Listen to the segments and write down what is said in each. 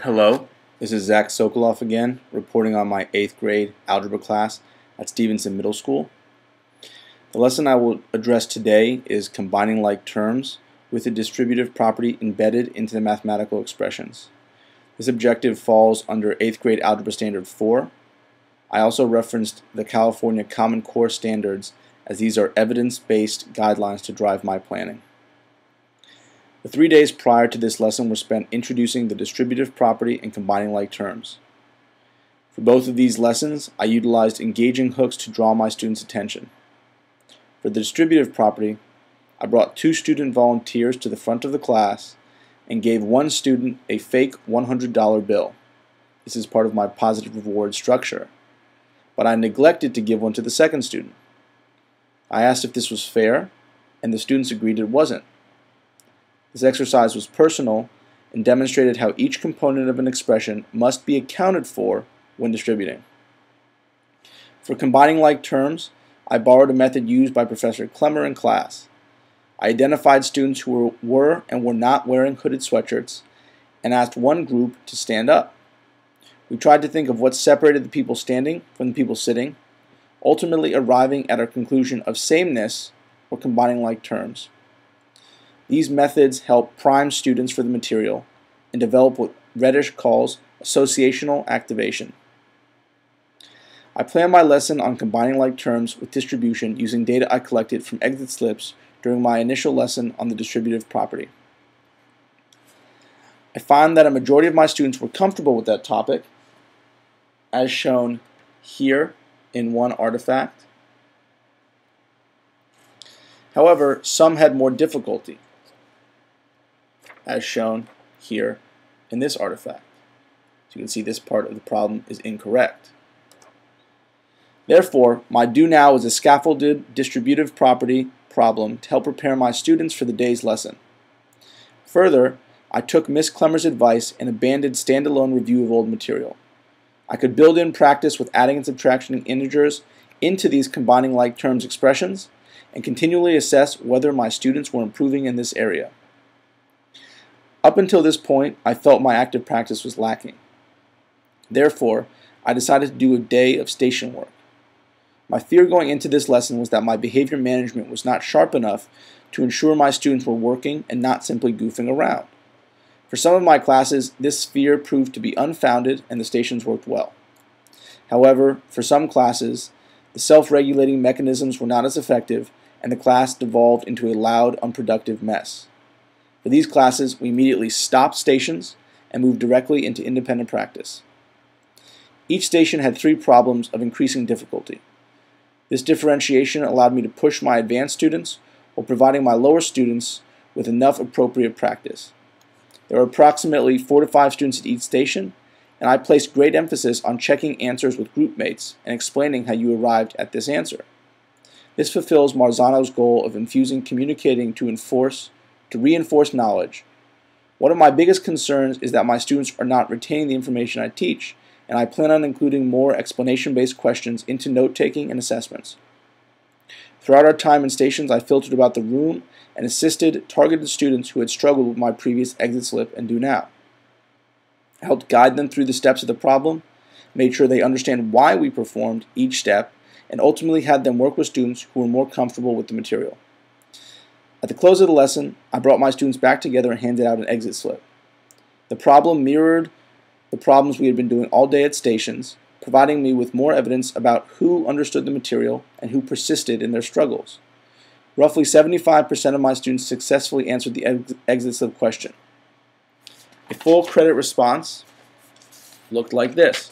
Hello, this is Zach Sokoloff again, reporting on my 8th grade algebra class at Stevenson Middle School. The lesson I will address today is combining like terms with a distributive property embedded into the mathematical expressions. This objective falls under 8th grade Algebra Standard 4. I also referenced the California Common Core standards, as these are evidence-based guidelines to drive my planning. The 3 days prior to this lesson were spent introducing the distributive property and combining like terms. For both of these lessons, I utilized engaging hooks to draw my students' attention. For the distributive property, I brought 2 student volunteers to the front of the class and gave one student a fake $100 bill. This is part of my positive reward structure. But I neglected to give one to the second student. I asked if this was fair, and the students agreed it wasn't. This exercise was personal and demonstrated how each component of an expression must be accounted for when distributing. For combining like terms, I borrowed a method used by Professor Clemmer in class. I identified students who were and were not wearing hooded sweatshirts and asked one group to stand up. We tried to think of what separated the people standing from the people sitting, ultimately arriving at our conclusion of sameness or combining like terms. These methods help prime students for the material and develop what Reddish calls associational activation. I planned my lesson on combining like terms with distribution using data I collected from exit slips during my initial lesson on the distributive property. I found that a majority of my students were comfortable with that topic, as shown here in one artifact. However, some had more difficulty, as shown here in this artifact. So you can see this part of the problem is incorrect. Therefore, my do now is a scaffolded distributive property problem to help prepare my students for the day's lesson. Further, I took Miss Clemmer's advice and abandoned standalone review of old material. I could build in practice with adding and subtracting integers into these combining like terms expressions and continually assess whether my students were improving in this area. Up until this point, I felt my active practice was lacking. Therefore, I decided to do a day of station work. My fear going into this lesson was that my behavior management was not sharp enough to ensure my students were working and not simply goofing around. For some of my classes, this fear proved to be unfounded and the stations worked well. However, for some classes, the self-regulating mechanisms were not as effective and the class devolved into a loud, unproductive mess. For these classes, we immediately stopped stations and moved directly into independent practice. Each station had 3 problems of increasing difficulty. This differentiation allowed me to push my advanced students while providing my lower students with enough appropriate practice. There were approximately 4 to 5 students at each station, and I placed great emphasis on checking answers with group mates and explaining how you arrived at this answer. This fulfills Marzano's goal of infusing communicating to reinforce knowledge. One of my biggest concerns is that my students are not retaining the information I teach, and I plan on including more explanation-based questions into note-taking and assessments. Throughout our time in stations, I filtered about the room and assisted targeted students who had struggled with my previous exit slip and do now. I helped guide them through the steps of the problem, made sure they understand why we performed each step, and ultimately had them work with students who were more comfortable with the material. At the close of the lesson, I brought my students back together and handed out an exit slip. The problem mirrored the problems we had been doing all day at stations, providing me with more evidence about who understood the material and who persisted in their struggles. Roughly 75% of my students successfully answered the exit slip question. A full credit response looked like this.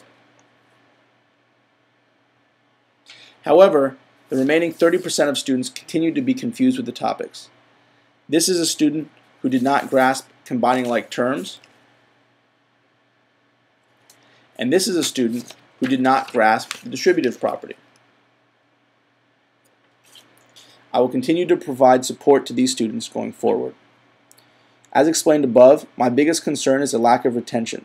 However, the remaining 30% of students continued to be confused with the topics. This is a student who did not grasp combining like terms, and this is a student who did not grasp the distributive property. I will continue to provide support to these students going forward. As explained above, my biggest concern is a lack of retention.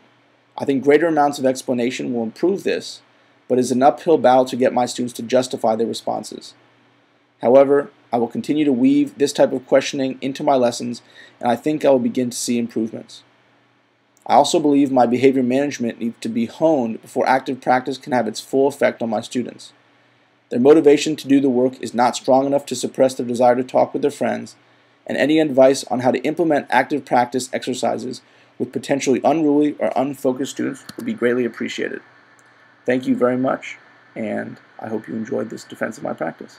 I think greater amounts of explanation will improve this, but it is an uphill battle to get my students to justify their responses. However, I will continue to weave this type of questioning into my lessons, and I think I will begin to see improvements. I also believe my behavior management needs to be honed before active practice can have its full effect on my students. Their motivation to do the work is not strong enough to suppress their desire to talk with their friends, and any advice on how to implement active practice exercises with potentially unruly or unfocused students would be greatly appreciated. Thank you very much, and I hope you enjoyed this defense of my practice.